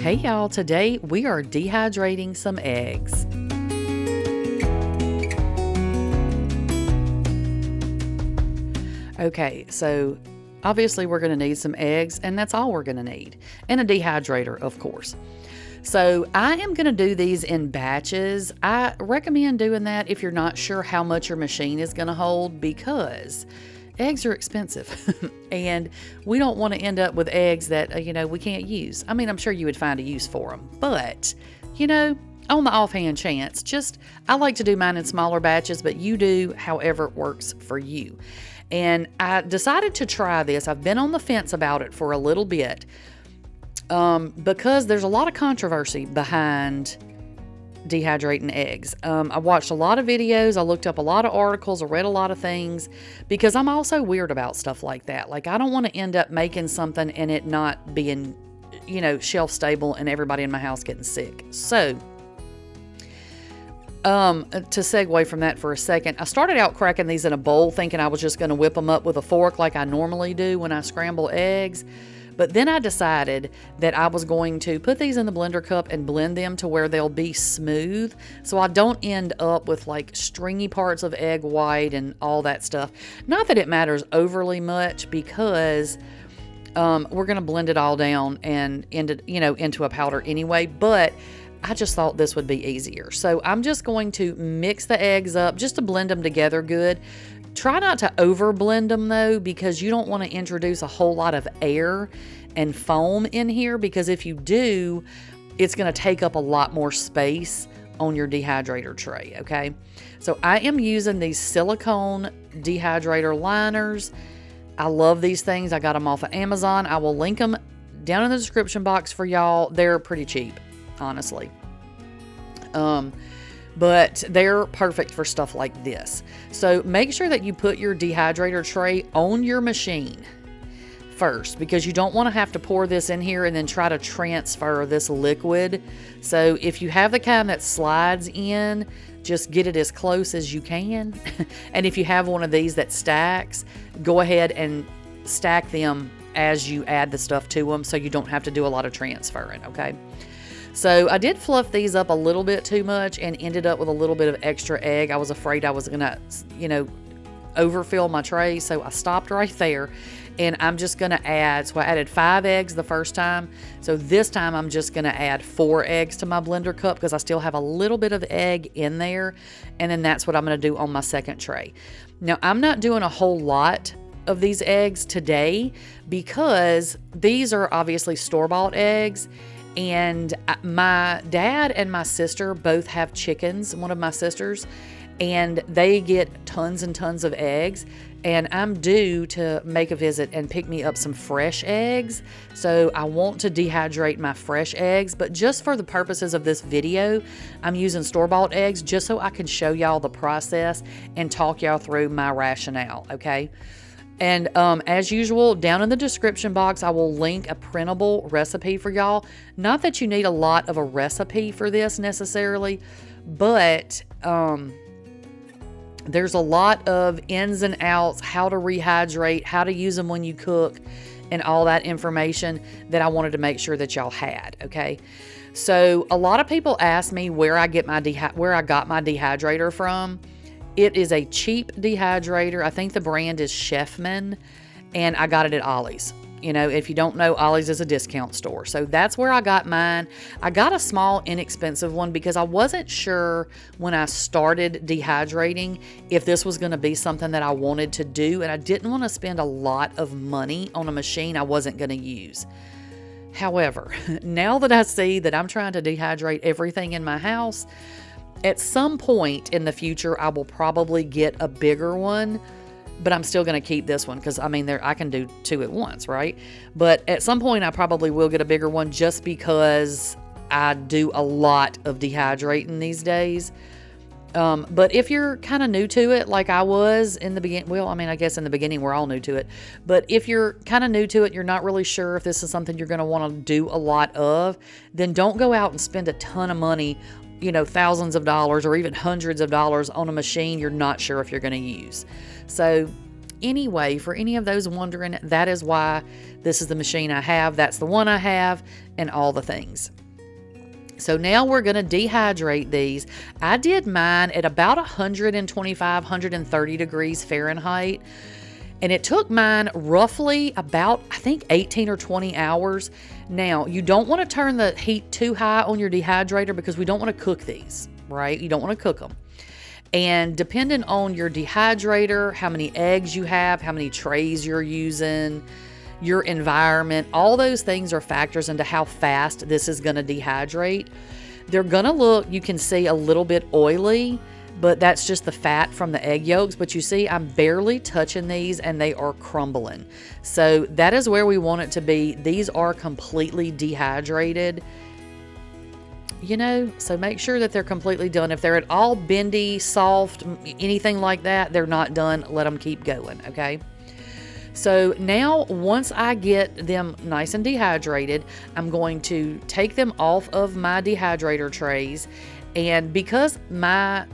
Hey y'all, today we are dehydrating some eggs. Okay, so obviously we're going to need some eggs, and that's all we're going to need. And a dehydrator, of course. So I am going to do these in batches. I recommend doing that if you're not sure how much your machine is going to hold, because eggs are expensive and we don't want to end up with eggs that, we can't use. I mean, I'm sure you would find a use for them, but, on the offhand chance, I like to do mine in smaller batches, but you do however it works for you. And I decided to try this. I've been on the fence about it for a little bit because there's a lot of controversy behind dehydrating eggs. I watched a lot of videos. I looked up a lot of articles. I read a lot of things because I'm also weird about stuff like that. Like, I don't want to end up making something and it not being, shelf stable and everybody in my house getting sick. So, to segue from that for a second, I started out cracking these in a bowl thinking I was just going to whip them up with a fork like I normally do when I scramble eggs. But then I decided that I was going to put these in the blender cup and blend them to where they'll be smooth, so I don't end up with like stringy parts of egg white and all that stuff. Not that it matters overly much, because we're going to blend it all down and into a powder anyway, but I just thought this would be easier. So I'm just going to mix the eggs up just to blend them together good. Try not to over blend them though, because you don't want to introduce a whole lot of air and foam in here, because if you do, it's going to take up a lot more space on your dehydrator tray, okay? So I am using these silicone dehydrator liners. I love these things. I got them off of Amazon. I will link them down in the description box for y'all. They're pretty cheap, honestly. But they're perfect for stuff like this. So make sure that you put your dehydrator tray on your machine first, because you don't want to have to pour this in here and then try to transfer this liquid. So if you have the kind that slides in, just get it as close as you can. And if you have one of these that stacks, go ahead and stack them as you add the stuff to them, so you don't have to do a lot of transferring, okay? So I did fluff these up a little bit too much and ended up with a little bit of extra egg. I was afraid I was gonna, overfill my tray, so I stopped right there. And I'm just gonna add, so I added 5 eggs the first time. So this time I'm just gonna add 4 eggs to my blender cup, because I still have a little bit of egg in there. And then that's what I'm gonna do on my second tray. Now, I'm not doing a whole lot of these eggs today, because these are obviously store-bought eggs. And my dad and my sister both have chickens, one of my sisters, and they get tons and tons of eggs. And I'm due to make a visit and pick me up some fresh eggs. So I want to dehydrate my fresh eggs, but just for the purposes of this video, I'm using store-bought eggs just so I can show y'all the process and talk y'all through my rationale, okay? And as usual, down in the description box, I will link a printable recipe for y'all. Not that you need a lot of a recipe for this necessarily, but there's a lot of ins and outs, how to rehydrate, how to use them when you cook, and all that information that I wanted to make sure that y'all had, okay? So a lot of people ask me where I got my dehydrator from. It is a cheap dehydrator. I think the brand is Chefman, and I got it at Ollie's. If you don't know, Ollie's is a discount store. So that's where I got mine. I got a small, inexpensive one because I wasn't sure when I started dehydrating if this was going to be something that I wanted to do, and I didn't want to spend a lot of money on a machine I wasn't going to use. However, now that I see that I'm trying to dehydrate everything in my house, at some point in the future, I will probably get a bigger one, but I'm still going to keep this one because, I can do 2 at once, right? But at some point, I probably will get a bigger one just because I do a lot of dehydrating these days. But if you're kind of new to it, like I was in the beginning, I guess in the beginning, we're all new to it. But if you're kind of new to it, you're not really sure if this is something you're going to want to do a lot of, then don't go out and spend a ton of money, thousands of dollars or even hundreds of dollars on a machine you're not sure if you're going to use. So anyway, for any of those wondering, that is why this is the machine I have. That's the one I have, and all the things. So now we're going to dehydrate these. I did mine at about 125, 130 degrees Fahrenheit. And it took mine roughly about, I think, 18 or 20 hours. Now, you don't want to turn the heat too high on your dehydrator because we don't want to cook these, right? You don't want to cook them. And depending on your dehydrator, how many eggs you have, how many trays you're using, your environment, all those things are factors into how fast this is going to dehydrate. They're going to look, you can see, a little bit oily, but that's just the fat from the egg yolks. But you see, I'm barely touching these and they are crumbling. So that is where we want it to be. These are completely dehydrated, you know, so make sure that they're completely done. If they're at all bendy, soft, anything like that, they're not done. Let them keep going, okay? So now, once I get them nice and dehydrated, I'm going to take them off of my dehydrator trays. And because my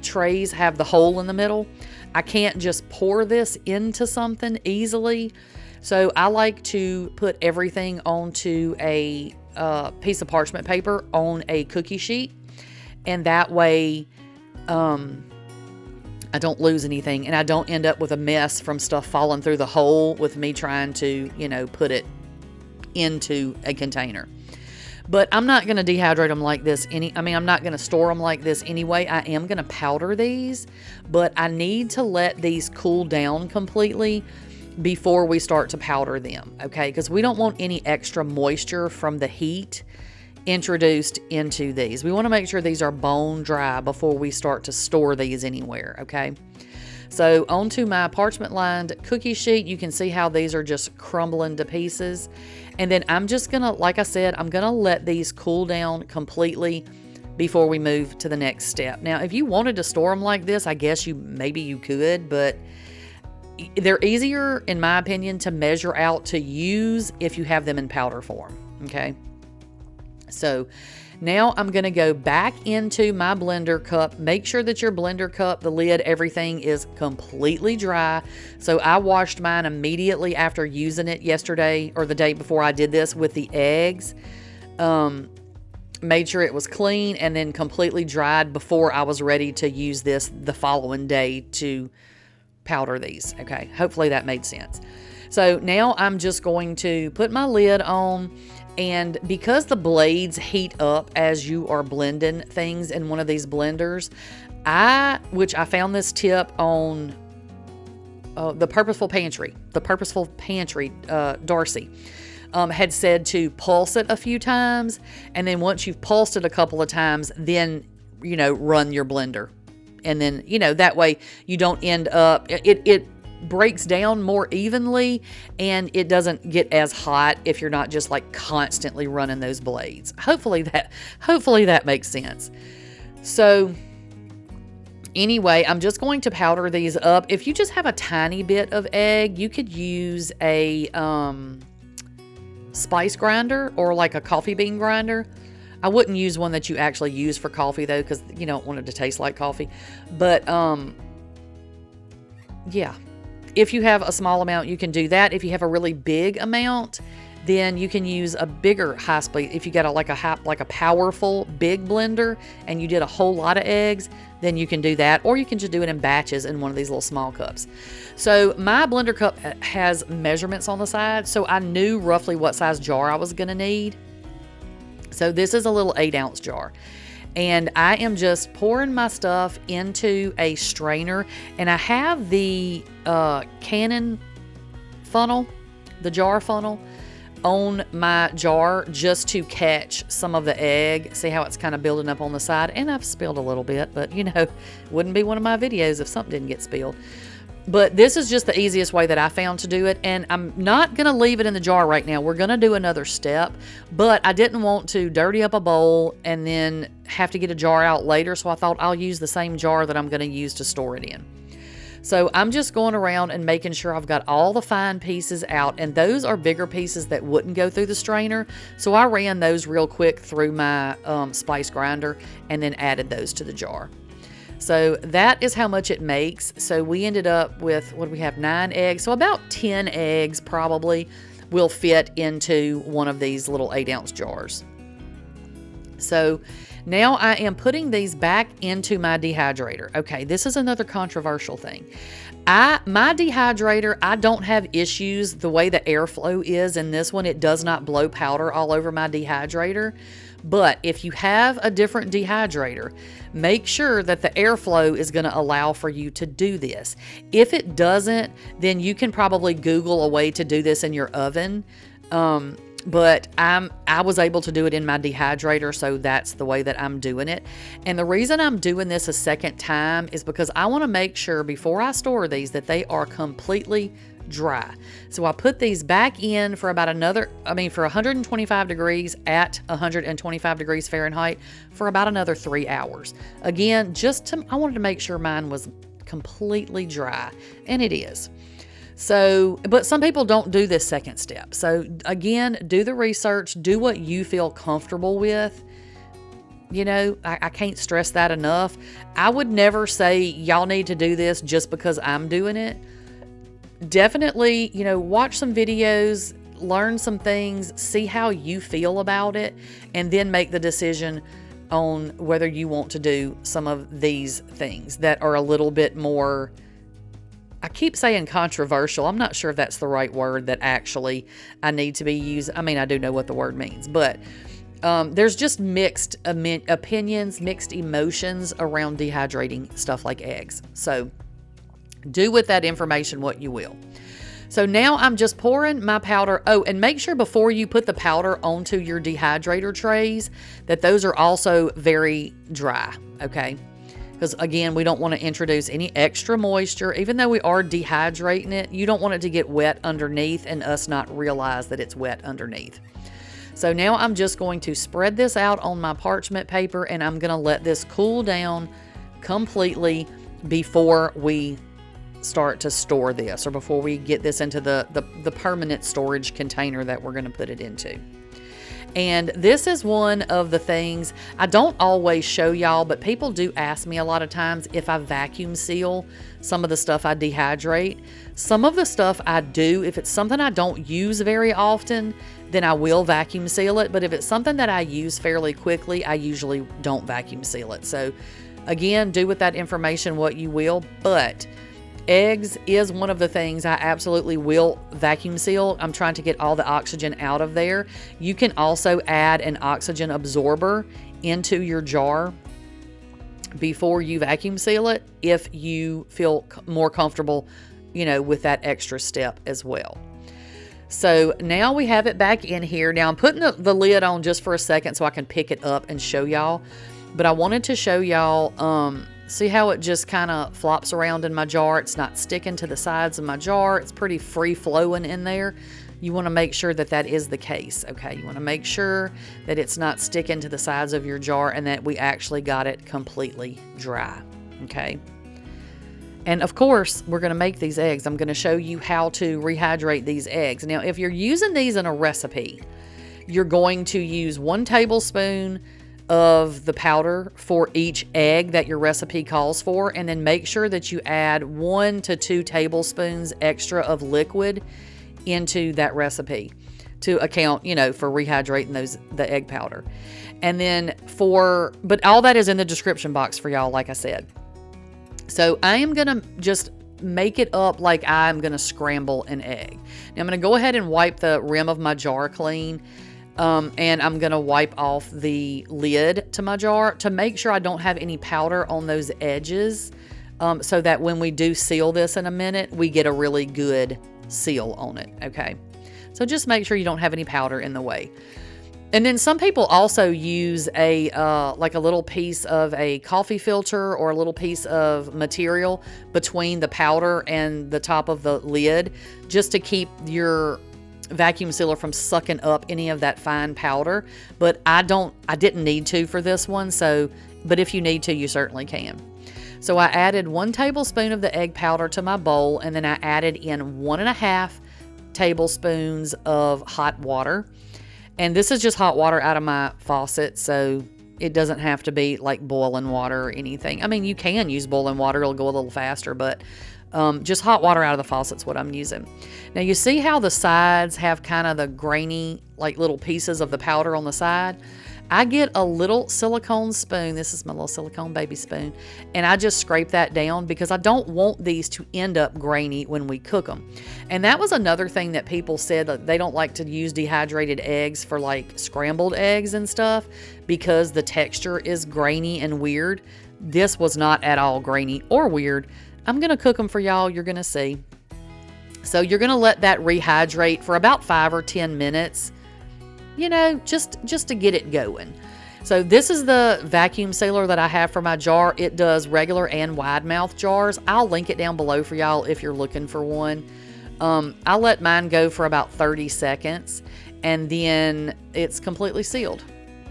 trays have the hole in the middle, I can't just pour this into something easily. So I like to put everything onto a piece of parchment paper on a cookie sheet. And that way, I don't lose anything, and I don't end up with a mess from stuff falling through the hole with me trying to, you know, put it into a container. But I'm not going to dehydrate them like this. I'm not going to store them like this anyway. I am going to powder these, but I need to let these cool down completely before we start to powder them, okay? Because we don't want any extra moisture from the heat introduced into these. We want to make sure these are bone dry before we start to store these anywhere, okay? So onto my parchment lined cookie sheet, you can see how these are just crumbling to pieces. And then I'm just gonna, like I said, I'm gonna let these cool down completely before we move to the next step. Now, if you wanted to store them like this, I guess maybe you could, but they're easier, in my opinion, to measure out to use if you have them in powder form, okay? So now I'm going to go back into my blender cup. Make sure that your blender cup, the lid, everything is completely dry. So I washed mine immediately after using it yesterday or the day before I did this with the eggs. Made sure it was clean and then completely dried before I was ready to use this the following day to powder these. Okay, hopefully that made sense. So now I'm just going to put my lid on. And because the blades heat up as you are blending things in one of these blenders, which I found this tip on the Purposeful Pantry, Darcy, had said to pulse it a few times. And then once you've pulsed it a couple of times, then, you know, run your blender. And then, you know, that way you don't end up, it breaks down more evenly and it doesn't get as hot if you're not just like constantly running those blades. Hopefully that makes sense. So anyway, I'm just going to powder these up. If you just have a tiny bit of egg, you could use a spice grinder or like a coffee bean grinder. I wouldn't use one that you actually use for coffee though, because you don't want it to taste like coffee. But yeah. If you have a small amount, you can do that. If you have a really big amount, then you can use a bigger high speed. If you got like a powerful big blender and you did a whole lot of eggs, then you can do that. Or you can just do it in batches in one of these little small cups. So my blender cup has measurements on the side, so I knew roughly what size jar I was going to need. So this is a little 8-ounce jar. And I am just pouring my stuff into a strainer. And I have the Canon funnel, the jar funnel, on my jar just to catch some of the egg. See how it's kind of building up on the side. And I've spilled a little bit, but you know, it wouldn't be one of my videos if something didn't get spilled. But this is just the easiest way that I found to do it. And I'm not going to leave it in the jar right now. We're going to do another step. But I didn't want to dirty up a bowl and then have to get a jar out later. So I thought I'll use the same jar that I'm going to use to store it in. So I'm just going around and making sure I've got all the fine pieces out. And those are bigger pieces that wouldn't go through the strainer. So I ran those real quick through my spice grinder and then added those to the jar. So that is how much it makes. So we ended up with, what do we have, 9 eggs? So about 10 eggs probably will fit into one of these little 8-ounce jars. So now I am putting these back into my dehydrator. Okay, this is another controversial thing. My dehydrator, I don't have issues the way the airflow is in this one. It does not blow powder all over my dehydrator. But if you have a different dehydrator, make sure that the airflow is going to allow for you to do this. If it doesn't, then you can probably Google a way to do this in your oven. But I was able to do it in my dehydrator, so that's the way that I'm doing it. And the reason I'm doing this a second time is because I want to make sure before I store these that they are completely dry. So I put these back in for about for 125 degrees at 125 degrees Fahrenheit for about another 3 hours. Again, I wanted to make sure mine was completely dry, and it is. So, but some people don't do this second step. So again, do the research, do what you feel comfortable with. You know, I can't stress that enough. I would never say y'all need to do this just because I'm doing it. Definitely, you know, watch some videos, learn some things, see how you feel about it, and then make the decision on whether you want to do some of these things that are a little bit more, I keep saying controversial. I'm not sure if that's the right word that actually I need to be using. I mean, I do know what the word means, but there's just mixed opinions, mixed emotions around dehydrating stuff like eggs. So do with that information what you will. So now I'm just pouring my powder. Oh, and make sure before you put the powder onto your dehydrator trays that those are also very dry, okay? Because again, we don't want to introduce any extra moisture. Even though we are dehydrating it, you don't want it to get wet underneath and us not realize that it's wet underneath. So now I'm just going to spread this out on my parchment paper, and I'm going to let this cool down completely before we start to store this, or before we get this into the permanent storage container that we're going to put it into. And this is one of the things I don't always show y'all, but people do ask me a lot of times if I vacuum seal some of the stuff I dehydrate. Some of the stuff I do, if it's something I don't use very often, then I will vacuum seal it. But if it's something that I use fairly quickly, I usually don't vacuum seal it. So again, do with that information what you will, but eggs is one of the things I absolutely will vacuum seal. I'm trying to get all the oxygen out of there. You can also add an oxygen absorber into your jar before you vacuum seal it if you feel more comfortable, you know, with that extra step as well. So now we have it back in here. Now I'm putting the lid on just for a second so I can pick it up and show y'all. But I wanted to show y'all, see how it just kind of flops around in my jar. It's not sticking to the sides of my jar. It's pretty free flowing in there. You want to make sure that that is the case, okay? You want to make sure that it's not sticking to the sides of your jar and that we actually got it completely dry, okay? And of course, we're going to make these eggs. I'm going to show you how to rehydrate these eggs. Now, if you're using these in a recipe, you're going to use 1 tablespoon of the powder for each egg that your recipe calls for, and then make sure that you add 1 to 2 tablespoons extra of liquid into that recipe to account, you know, for rehydrating the egg powder. And then but all that is in the description box for y'all, like I said. So I am gonna just make it up like I'm gonna scramble an egg. Now I'm gonna go ahead and wipe the rim of my jar clean. And I'm going to wipe off the lid to my jar to make sure I don't have any powder on those edges, so that when we do seal this in a minute, we get a really good seal on it, okay? So just make sure you don't have any powder in the way. And then some people also use like a little piece of a coffee filter or a little piece of material between the powder and the top of the lid, just to keep your vacuum sealer from sucking up any of that fine powder. But I didn't need to for this one, but if you need to, you certainly can. So I added 1 tablespoon of the egg powder to my bowl, and then I added in 1.5 tablespoons of hot water. And this is just hot water out of my faucet, so It doesn't have to be like boiling water or anything. I mean, you can use boiling water. It'll go a little faster, but just hot water out of the faucet's what I'm using. Now, you see how the sides have kind of the grainy, like little pieces of the powder on the side? I get a little silicone spoon. This is my little silicone baby spoon. And I just scrape that down because I don't want these to end up grainy when we cook them. And that was another thing that people said, that they don't like to use dehydrated eggs for like scrambled eggs and stuff because the texture is grainy and weird. This was not at all grainy or weird. I'm going to cook them for y'all. You're going to see. So you're going to let that rehydrate for about 5 or 10 minutes. You know, just to get it going. So this is the vacuum sealer that I have for my jar. It does regular and wide mouth jars. I'll link it down below for y'all if you're looking for one. I let mine go for about 30 seconds and then it's completely sealed.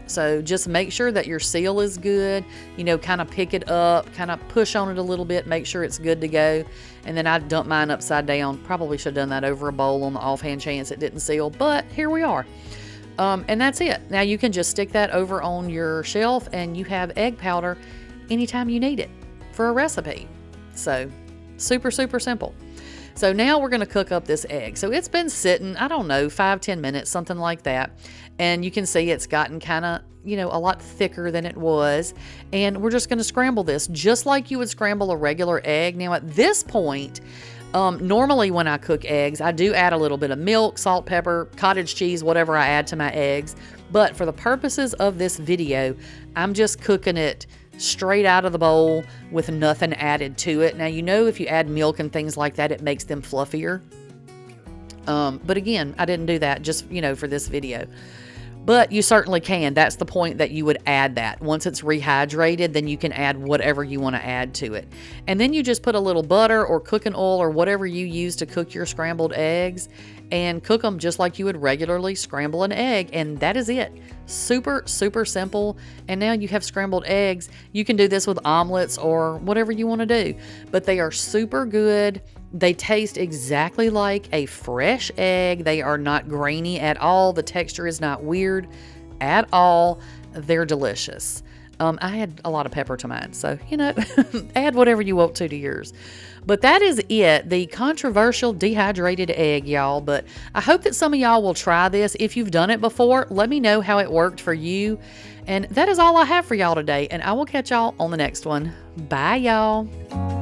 So just make sure that your seal is good, you know, kind of pick it up, kind of push on it a little bit, make sure it's good to go. And then I dump mine upside down. Probably should have done that over a bowl on the offhand chance it didn't seal, but here we are. And that's it. Now you can just stick that over on your shelf and you have egg powder anytime you need it for a recipe. So super, super simple. So now we're going to cook up this egg. So it's been sitting, I don't know, 5-10 minutes, something like that. And you can see it's gotten kind of, you know, a lot thicker than it was. And we're just going to scramble this just like you would scramble a regular egg. Now at this point, normally when I cook eggs, I do add a little bit of milk, salt, pepper, cottage cheese, whatever I add to my eggs. But for the purposes of this video, I'm just cooking it straight out of the bowl with nothing added to it. Now, you know, if you add milk and things like that, it makes them fluffier. But again, I didn't do that just, you know, for this video. But you certainly can. That's the point, that you would add that. Once it's rehydrated, then you can add whatever you want to add to it. And then you just put a little butter or cooking oil or whatever you use to cook your scrambled eggs and cook them just like you would regularly scramble an egg. And that is it. Super, super simple. And now you have scrambled eggs. You can do this with omelets or whatever you want to do. But they are super good. They taste exactly like a fresh egg. They are not grainy at all. The texture is not weird at all. They're delicious. I had a lot of pepper to mine, so, you know, add whatever you want to yours. But that is it, the controversial dehydrated egg, y'all. But I hope that some of y'all will try this. If you've done it before, let me know how it worked for you. And that is all I have for y'all today, and I will catch y'all on the next one. Bye, y'all.